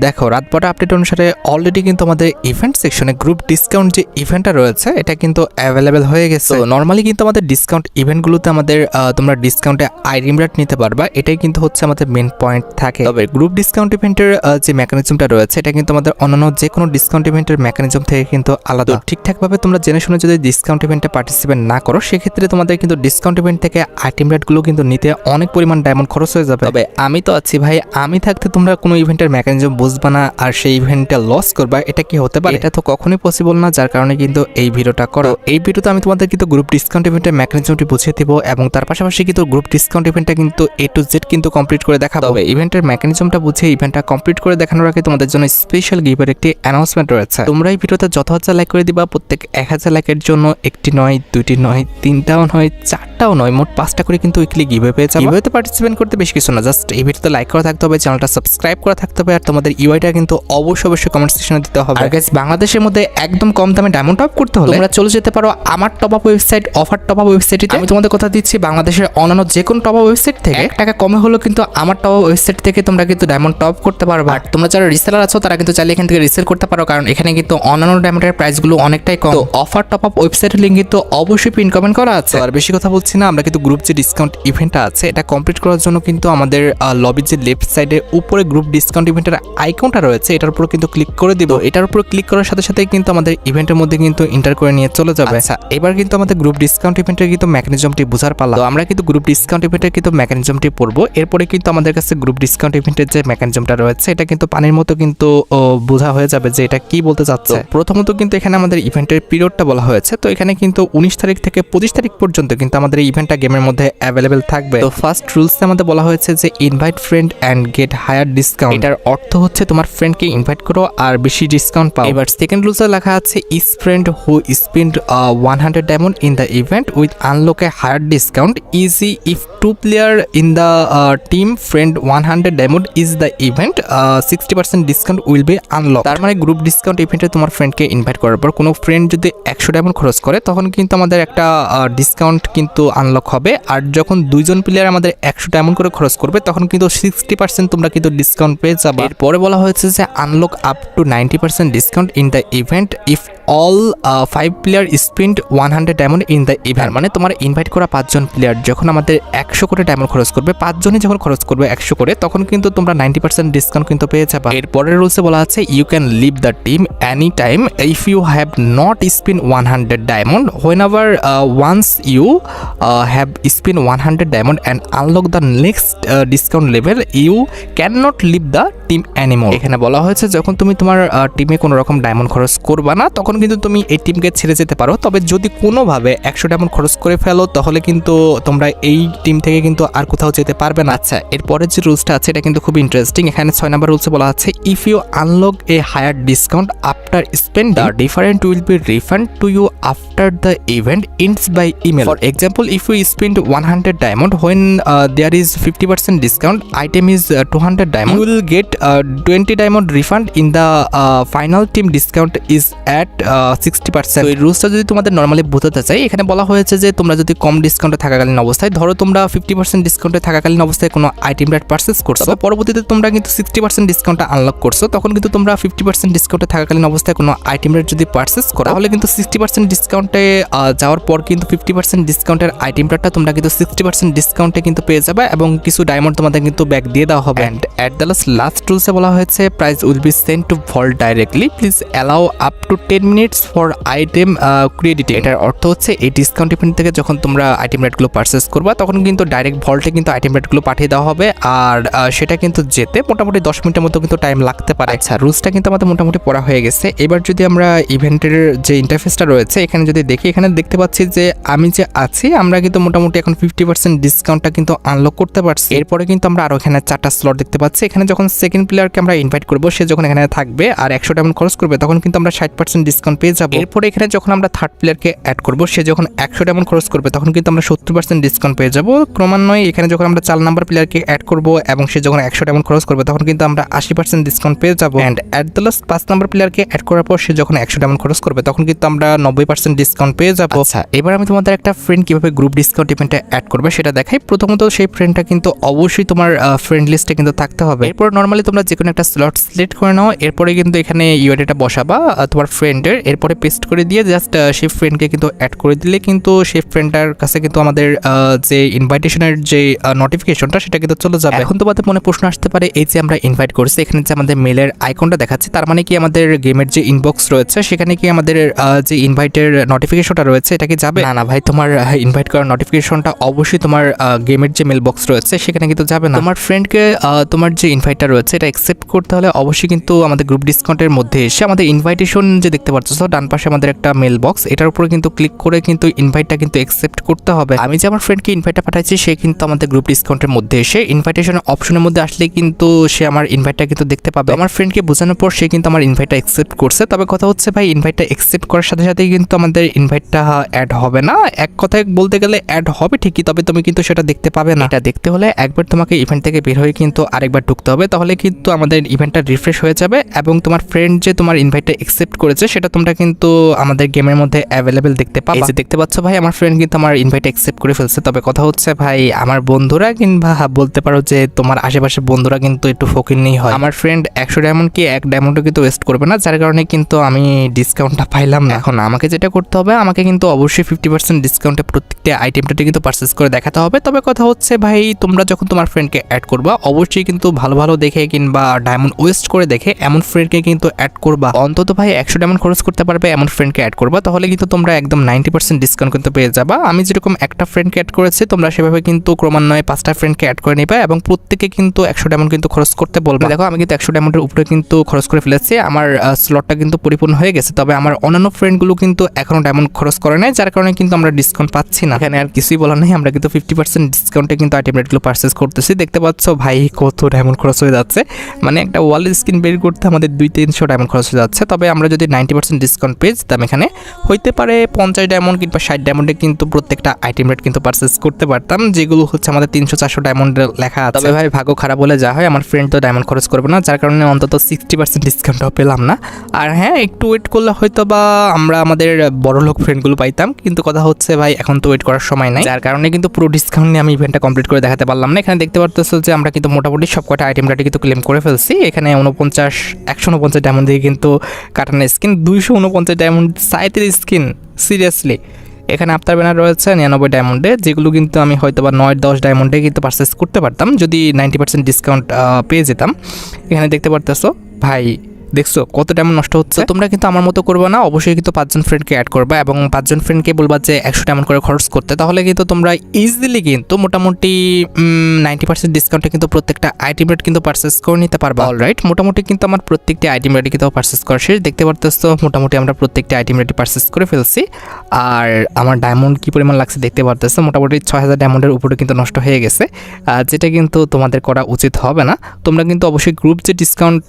দেখো রাত 12টা আপডেট অনুসারে অলরেডি কিন্তু আমাদের ইভেন্ট সেকশনে গ্রুপ ডিসকাউন্ট যে ইভেন্টটা রয়েছে এটা কিন্তু অ্যাভেলেবেল হয়ে গেছে। নর্মালি কিন্তু আমাদের ডিসকাউন্ট ইভেন্টগুলোতে আমাদের তোমরা ডিসকাউন্টে আইটেম রেট নিতে পারবা, এটাই কিন্তু হচ্ছে আমাদের মেন পয়েন্ট থাকে। তবে গ্রুপ ডিসকাউন্ট ইভেন্টের যে মেকানিজমটা রয়েছে এটা কিন্তু আমাদের অন্যান্য যে কোনো ডিসকাউন্ট ইভেন্টের মেকানিজম থেকে কিন্তু আলাদা। ঠিকঠাকভাবে তোমরা জেনে শুনে যদি ডিসকাউন্ট ইভেন্টে পার্টিসিপেট না করো সেক্ষেত্রে তোমাদের কিন্তু ডিসকাউন্ট ইভেন্ট থেকে আইটেম রেটগুলো কিন্তু নিতে অনেক পরিমাণ ডায়মন্ড খরচ হয়ে যাবে। তবে আমি তো আছি ভাই, আমি থাকতে তোমরা কোনো ইভেন্টের মেকানিজম বুঝবা না আর সেই ইভেন্টটা লস করবা, এটা কি হতে পারে? এটা তো কখনোই পসিবল না, যার কারণে কিন্তু এই ভিডিওটা করো। এই ভিডিওতে আমি তোমাদের কিন্তু গ্রুপ ডিসকাউন্ট ইভেন্টের মেকানিজমটি বুঝিয়ে দিব এবং তার পাশাপাশি কিন্তু গ্রুপ ডিসকাউন্ট ইভেন্টটা কিন্তু A to Z কিন্তু কমপ্লিট করে দেখাবো। তবে ইভেন্টের মেকানিজমটা বুঝিয়ে ইভেন্টটা কমপ্লিট করে দেখানোর আগে তোমাদের জন্য স্পেশাল গিভের একটি অ্যানাউন্সমেন্ট রয়েছে। তোমরা এই ভিডিওতে যত হাজার লাইক করে দিবা, প্রত্যেক 1000 লাইকের জন্য একটি নয়, দুইটি নয়, তিনটাও নয়, চারটাও নয়, মোট 5টা করে কিন্তু উইকলি গিভে পেয়ে যাবে। গিভেতে পার্টিসিপেট করতে বেশ কিছু না, জাস্ট এই ভিডিওতে লাইক করা থাকতে হবে, চ্যানেলটা সাবস্ক্রাইব করা থাকতে হবে আর তোমাদের ইউআইটা কিন্তু অবশ্যই কমেন্ট সেকশনে দিতে হবে। আর গাইস, বাংলাদেশের মধ্যে একদম কম দামে ডায়মন্ড টপ করতে হলে তোমরা চলে যেতে পারো আমার top up website offer top up ওয়েবসাইটে। আমি তোমাদের কথা দিচ্ছি, বাংলাদেশের অন্যান্য যে কোনো টপ আপ ওয়েবসাইট থেকে 1 টাকা কমে হলো কিন্তু আমার টপ আপ ওয়েবসাইট থেকে তোমরা কিন্তু ডায়মন্ড টপ করতে পারবে। আর তোমরা যারা রিসেলার আছো তারা কিন্তু চাইলে এখান থেকে রিসেল করতে পারো, কারণ এখানে কিন্তু অন্যান্য ডায়মন্ডের প্রাইসগুলো অনেকটাই কম। তো অফার টপ আপ ওয়েবসাইটের লিংক কিন্তু অবশ্যই পিন কমেন্ট করা আছে। আর বেশি কথা বলছি না, আমরা কিন্তু গ্রুপ যে ডিসকাউন্ট ইভেন্টটা আছে এটা কমপ্লিট করার জন্য কিন্তু আমাদের লবির যে লেফট সাইডে উপরে গ্রুপ ডিসকাউন্ট ইভেন্টের আইকনটা রয়েছে এটার উপর কিন্তু ক্লিক করে দিব। এটার উপর ক্লিক করার সাথে সাথে কিন্তু আমাদের ইভেন্টের মধ্যে কিন্তু এন্টার করে নিয়ে চলে যাবে। আচ্ছা, এবার কিন্তু আমাদের গ্রুপ ডিসকাউন্ট ইভেন্টের কিন্তু মেকানিজমটি বোঝার পালা। তো আমরা কিন্তু গ্রুপ ডিসকাউন্ট ইভেন্টের কিন্তু মেকানিজমটি পড়বো, এরপরে কিন্তু আমাদের কাছে গ্রুপ ডিসকাউন্ট ইভেন্টের যে মেকানিজমটা রয়েছে এটা কিন্তু পানির মতো কিন্তু বোঝা হয়ে যাবে যে এটা কি বলতে চাচ্ছে। প্রথমত কিন্তু এখানে আমাদের ইভেন্টের পিরিয়ডটা বলা হয়েছে, তো এখানে কিন্তু 19 তারিখ থেকে 25 তারিখ পর্যন্ত কিন্তু আমাদের এই ইভেন্টটা গেমের মধ্যে অ্যাভেলেবেল থাকবে। তো ফার্স্ট রুলসে আমাদের বলা হয়েছে যে invite friend and get higher discount. এটার অর্থ হচ্ছে তোমার ফ্রেন্ডকে ইনভাইট করো আর বেশি ডিসকাউন্ট পাও। এবার সেকেন্ড রুলসে লেখা আছে is friend who spend 100 diamond in the event with unlock a higher discount easy if 2 player in the team friend 100 diamond is the event 60% discount will be unlock. তার মানে group discount ইভেন্টে তোমার ফ্রেন্ডকে invite করার পর কোনো friend যদি 100 diamond খরচ করে তখন কিন্তু আমাদের একটা ডিসকাউন্ট কিন্তু আনলক হবে। আর যখন দুইজন প্লেয়ার আমাদের 100 ডায়মন্ড করে খরচ করবে তখন কিন্তু 60% তোমরা কিন্তু ডিসকাউন্ট পেয়ে যাবে। এরপরে বলা হয়েছে যে unlock up to 90% discount in the event if all 5 player spend 100 diamond in the event. মানে তোমার ইনভাইট করা 5 জন প্লেয়ার যখন আমাদের 100 করে ডায়মন্ড খরচ করবে, 5 জনই যখন খরচ করবে 100 করে, তখন কিন্তু তোমরা 90% ডিসকাউন্ট কিন্তু পেয়ে যাবে। এরপরের রুলসে বলা আছে you can leave the team any time if you have not spend 100 diamond whenever once you have spend 100 diamond and unlock the next discount level you can not leave the team anymore. এখানে বলা হয়েছে যখন তুমি তোমার টিমে কোনো রকম diamond খরচ করবা না তখন কিন্তু তুমি এই টিমকে ছেড়ে যেতে পারো। তবে যদি কোনোভাবে 100 ডায়মন্ড খরচ করে ফেলো তাহলে কিন্তু তোমরা এই টিম থেকে কিন্তু আর কোথাও যেতে পারবে না। আচ্ছা, এরপরের যে রুলসটা আছে এটা কিন্তু খুব ইন্টারেস্টিং। এখানে 6 নম্বর রুলসে বলা আছে if you unlock a higher discount after spend the different will be refund to you after the event ends by email. For example, if you spend 100 diamond when there is 50% discount, item is 200 diamond, you will get 20 diamond refund in the final team discount is at 60%। এই রুলসটা যদি তোমাদের normally বোঝাতে চাই, এখানে বলা হয়েছে যে তোমরা যদি কম ডিসকাউন্টে থাকাকালীন অবস্থায়, ধরো তোমরা 50% ডিসকাউন্টে থাকাকালীন অবস্থায় কোনো আইটেম রেট পারচেজ করছো, পরবর্তীতে তোমরা কিন্তু 60% ডিসকাউন্টটা আনলক করছো, তখন কিন্তু তোমরা 50% ডিসকাউন্টে থাকাকালীন অবস্থায় কোনো আইটেম রেট যদি পারচেজ করো তাহলে কিন্তু 60% ডিসকাউন্টে যাওয়ার পর কিন্তু 50% ডিসকাউন্টের আইটেম রেটটা তোমরা কিন্তু 60% ডিসকাউন্টে কিন্তু পেয়ে যাবে এবং কিছু ডায়মন্ড তোমাদের কিন্তু ব্যাক দিয়ে দেওয়া হবে। এন্ড এট দ্য লাস্ট রুলসে বলা হয়েছে price will be sent to vault directly, please allow up to 10 minutes for item credit. এটার অর্থ হচ্ছে এই ডিসকাউন্ট ইভেন্ট থেকে যখন তোমরা আইটেম রেটগুলো পারচেস করবা তখন কিন্তু ডাইরেক্ট ভল্টে কিন্তু আইটেম রেটগুলো পাঠিয়ে দেওয়া হবে আর সেটা কিন্তু যেতে মোটামুটি 10 মিনিটের মতো কিন্তু টাইম লাগতে পারে। আচ্ছা, রুলসটা কিন্তু আমাদের মোটামুটি পড়া হয়ে গেছে। এবার যদি আমরা ইভেন্টের যে ইন্টারফেসটা রয়েছে এখানে যদি দেখি, এখানে দেখতে পাচ্ছি যে আমি যে আছি আমরা কিন্তু মোটামুটি এখন 50% ডিসকাউন্টটা কিন্তু আনলক করতে পারছি। এরপরে কিন্তু আমরা আরো এখানে 4টা স্লট দেখতে পাচ্ছি। এখানে যখন সেকেন্ড প্লেয়ারকে আমরা ইনভাইট করব সে যখন এখানে থাকবে আর 100 ডায়মন্ড খরচ করবে তখন কিন্তু আমরা 60% ডিসকাউন্ট পেয়ে যাব। এরপরে এখানে যখন আমরা থার্ড প্লেয়ারকে অ্যাড করব সে যখন 100 ডায়মন্ড খরচ করবে তখন কিন্তু আমরা 70% ডিসকাউন্ট পেয়ে যাব। ক্রমান্বয়ে এখানে যখন আমরা 4 নাম্বার প্লেয়ারকে অ্যাড করব এবং সে যখন 100 ডায়মন্ড খরচ করবে তখন কিন্তু আমরা 80% ডিসকাউন্ট পেয়ে যাব। And at the last 5 number প্লেয়ারকে অ্যাড করার পর সে যখন 100 ডায়মন্ড খরচ করবে তখন কিন্তু আমরা 90% ডিসকাউন্ট পেয়ে যাব। আচ্ছা, এবার আমি তোমাদের একটা ফ্রেন্ড কিভাবে গ্রুপ ডিসকাউন্ট ইভেন্টে অ্যাড করবে সেটা দেখাই। প্রথমত সেই ফ্রেন্ডটা কিন্তু অবশ্যই তোমার ফ্রেন্ড লিস্টে কিন্তু থাকতে হবে। এরপর নরমালি তোমরা যে কোনো একটা স্লট সিলেক্ট করে নাও, এরপরে কিন্তু এখানে ইউআইডিটা বসাবা তোমার ফ্রেন্ডের, এরপরে পেস্ট করে দিয়ে জাস্ট সেই ফ্রেন্ডকে কিন্তু অ্যাড করে দিলে কিন্তু সেই ফ্রেন্ডটার কাছে কিন্তু আমাদের যে ইনভাইটেশনের যে নোটিফিকেশনটা সেটা কিন্তু চলে যাবে। এখন তোমাদের মনে প্রশ্ন আসতে পারে, এই যে আমরা ইনভাইট করছি এখানে যে আমাদের মেলের আইকনটা দেখাচ্ছে, তার মানে কি আমাদের গেমের যে ইনবক্স রয়েছে সেখানে কি আমাদের যে ইনভাইটের নোটিফিকেশনটা রয়েছে এটা কি যাবে? না ভাই, তোমার ইনভাইট করার নোটিফিকেশনটা অবশ্যই তোমার গেমের যে মেল বক্স রয়েছে সেখানে কিন্তু যাবে না। তোমার ফ্রেন্ডকে তোমার যে ইনভাইটটা রয়েছে এটা অ্যাকসেপ্ট করতে হলে অবশ্যই কিন্তু আমাদের গ্রুপ ডিসকাউন্টের মধ্যে এসে আমাদের ইনভাইটেশন যে দেখতে পাচ্ছ ডান পাশে আমাদের একটা মেল বক্স, এটার উপরে কিন্তু ক্লিক করে কিন্তু ইনভাইটটা কিন্তু অ্যাকসেপ্ট করতে হবে। আমি যে আমার ফ্রেন্ডকে ইনভাইটটা পাঠাচ্ছি সে কিন্তু আমাদের গ্রুপ ডিসকাউন্টের মধ্যে এসে ইনভাইটেশন অপশনের মধ্যে আসলে কিন্তু সে আমার ইনভাইটটা কিন্তু দেখতে পাবে। আমার ফ্রেন্ডকে বোঝানোর পর সে কিন্তু আমার ইনভাইটটা অ্যাকসেপ্ট করছে। তবে কথা হচ্ছে ভাই, ইনভাইটটা অ্যাকসেপ্ট করার সাথে সাথেই কিন্তু আমাদের ইনভাইটটা অ্যাড হবে না। এক কথায় বলতে গেলে অ্যাড হবে ঠিকই, তবে তুমি কিন্তু সেটা দেখতে পাবে না। এটা দেখতে হলে একবার তোমাকে ইভেন্ট থেকে বের হয়ে কিন্তু আরেকবার ঢুকতে হবে, তাহলে কিন্তু আমাদের ইভেন্টটা রিফ্রেশ হয়ে যাবে এবং তোমার ফ্রেন্ড যে তোমার ইনভাইটটা অ্যাকসেপ্ট করেছে সেটা তোমরা কিন্তু আমাদের গেমের মধ্যে অ্যাভেলেবেল দেখতে পাবে। এই যে দেখতে পাচ্ছ ভাই, আমার ফ্রেন্ড কিন্তু আমার ইনভাইট অ্যাকসেপ্ট করে ফেলছে। তবে কথা হচ্ছে ভাই, আমার বন্ধুরা কিংবা বলতে পারো যে তোমার আশেপাশের বন্ধুরা কিন্তু একটু ফকিরনি হয়। আমার ফ্রেন্ড 100 ডায়মন্ড কি 1 ডায়মন্ডও কিন্তু ওয়েস্ট করবে না, যার কারণে কিন্তু আমি ডিসকাউন্টটা পাইলাম না। এখন আমাকে যেটা করতে হবে, আমাকে কিন্তু অবশ্যই 50% ডিসকাউন্টে প্রত্যেকটা আইটেমটা কিন্তু পারচেস করে দেখাতে হবে। তবে কথা হচ্ছে ভাই, তোমরা যখন তোমার ফ্রেন্ডকে অ্যাড করবা অবশ্যই কিন্তু ভালো ভালো দেখে কিংবা ডায়মন্ড ওয়েস্ট করে দেখে এমন ফ্রেন্ডকে কিন্তু অ্যাড করবা। অন্তত ভাই 100 ডায়মন্ড খরচ করতে পারবে এমন ফ্রেন্ডকে অ্যাড করবা, তাহলে কিন্তু তোমরা একদম 90% ডিসকাউন্ট কিন্তু পেয়ে যাবা। আমি যেরকম একটা ফ্রেন্ডকে অ্যাড করেছি, তোমরা সেভাবে কিন্তু ক্রমান্বয়ে 5টা ফ্রেন্ডকে অ্যাড করে নিবা এবং প্রত্যেকে কিন্তু 100 ডায়মন্ড কিন্তু খরচ করতে বলবে। দেখো আমি কিন্তু 100 ডায়মন্ডের উপরে কিন্তু খরচ করে ফেলেছি, আমার স্লটটা কিন্তু পরিপূর্ণ হয়ে গেছে। তবে আমার অন্যান্য ফ্রেন্ডগুলো কিন্তু এখনো ডায়মন্ড খরচ করে নাই, যার কারণে কিন্তু আমরা ডিসকাউন্ট পাচ্ছি না। এখানে আর কিছুই বলার নেই, আমরা কিন্তু 50% ডিসকাউন্টে কিন্তু আইটেম রেটগুলো পারচেস করতেছি। দেখতে পাচ্ছ ভাই কত ডায়মন্ড খরচ হয়ে যাচ্ছে, মানে একটা ওয়াল স্ক্রিন বের করতে আমাদের 200-300 ডায়মন্ড খরচ হয়ে যাচ্ছে। তবে আমরা যদি 90% ডিসকাউন্ট পেয়ে যেতাম, এখানে হইতে পারে 50 ডায়মন্ড কিংবা 60 ডায়মন্ডে কিন্তু প্রত্যেকটা আইটেম রেট কিন্তু পারচেস করতে পারতাম, যেগুলো হচ্ছে আমাদের 300-400 ডায়মন্ড লেখা আছে। তবে ভাই ভাগ্য খারাপ বলে যা হয়, আমার ফ্রেন্ড তো ডায়মন্ড খরচ করবে না, যার কারণে অন্তত 60% ডিসকাউন্টও পেলাম না। আর হ্যাঁ, একটু ওয়েট করলে হয়তো বা আমরা আমাদের বড় লোক ফ্রেন্ডগুলো পাইতাম, কিন্তু কথা হচ্ছে ভাই এখন তো ওয়েট করার সময় নাই, যার কারণে কিন্তু পুরো ডিসকাউন্ট নিয়ে আমি ইভেন্টটা কমপ্লিট করে দেখাতে পারলাম না। এখানে দেখতে পারতেছো যে আমরা কিন্তু মোটামুটি সবকটা আইটেম রেটে কিন্তু ক্লেম করে ফেলছি। এখানে 149 ডায়মন্ড দিয়ে কিন্তু কাটানো স্কিন, 249 ডায়মন্ড 37 স্কিন, সিরিয়াসলি। এখানে আফতার ব্যানার রয়েছে 99 ডায়মন্ডে, যেগুলো কিন্তু আমি হয়তো বা 9-10 ডায়মন্ডে কিন্তু পারচেস করতে পারতাম যদি 90% ডিসকাউন্ট পেয়ে যেতাম। এখানে দেখতে পারতেছো ভাই, দেখছো কত ডায়মন্ড নষ্ট হচ্ছে। তোমরা কিন্তু আমার মতো করবে না, অবশ্যই কিন্তু 5 জন ফ্রেন্ডকে অ্যাড করবা এবং 5 জন ফ্রেন্ডকে বলবা যে 100 ডায়মন্ড করে খরচ করতে, তাহলে কিন্তু তোমরা ইজিলি কিন্তু মোটামুটি 90% ডিসকাউন্টে কিন্তু প্রত্যেকটা আইটেম রেট কিন্তু পারচেস করে নিতে পারবা। অলরাইট, মোটামুটি কিন্তু আমার প্রত্যেকটি আইটেম রেটে কিন্তু পারচেস করা শেষ। দেখতে পারতেছো মোটামুটি আমরা প্রত্যেকটি আইটেম রেটে পারচেস করে ফেলছি। আর আমার ডায়মন্ড কি পরিমাণ লাগছে দেখতে পারতেছো, মোটামুটি 6000 ডায়মন্ডের উপরে কিন্তু নষ্ট হয়ে গেছে, যেটা কিন্তু তোমাদের করা উচিত হবে না। তোমরা কিন্তু অবশ্যই গ্রুপ যে ডিসকাউন্ট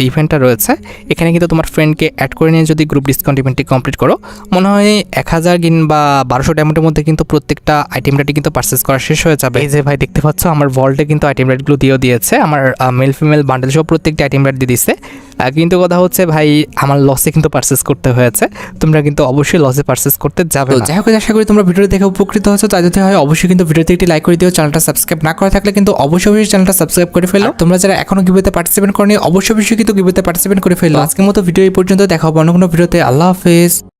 ইভেন্টটা রয়েছে এখানে কিন্তু তোমার ফ্রেন্ডকে অ্যাড করে নিয়ে যদি গ্রুপ ডিসকাউন্ট ইভেন্টটি কমপ্লিট করো, মনে হয় 1000 কিংবা 1200 ডায়মন্ডের মধ্যে কিন্তু প্রত্যেকটা আইটেম রেটই কিন্তু পারচেস করা শেষ হয়ে যাবে। এই যে ভাই দেখতে পাচ্ছ আমার ভল্টে কিন্তু আইটেম রেটগুলো দিয়েছে, আমার মেল ফিমেল বান্ডেল সহ প্রত্যেকটা আইটেম রেট দিয়ে দিচ্ছে। কিন্তু কথা হচ্ছে ভাই, আমার লসে কিন্তু পারচেস করতে হয়েছে, তোমরা কিন্তু অবশ্যই লসে পারচেস করতে যাবে না। যাই হোক, আশা করি তোমরা ভিডিও দেখে উপকৃত হয়েছো। তাই যদি হয় অবশ্যই কিন্তু ভিডিওতে একটি লাইক করে দিও, চ্যানেলটা সাবস্ক্রাইব না করা থাকলে কিন্তু অবশ্যই চ্যানেলটা সাবস্ক্রাইব করে ফেলো। তোমরা যারা এখনো গিভওয়েতে পার্টিসিপেট করনি অবশ্যই কিন্তু গিভওয়েতে পার্টিসিপেট করে ফেলো। আজকের মতো ভিডিও এই পর্যন্ত, দেখা হবে অন্য কোনো ভিডিওতে। আল্লাহ হাফেজ।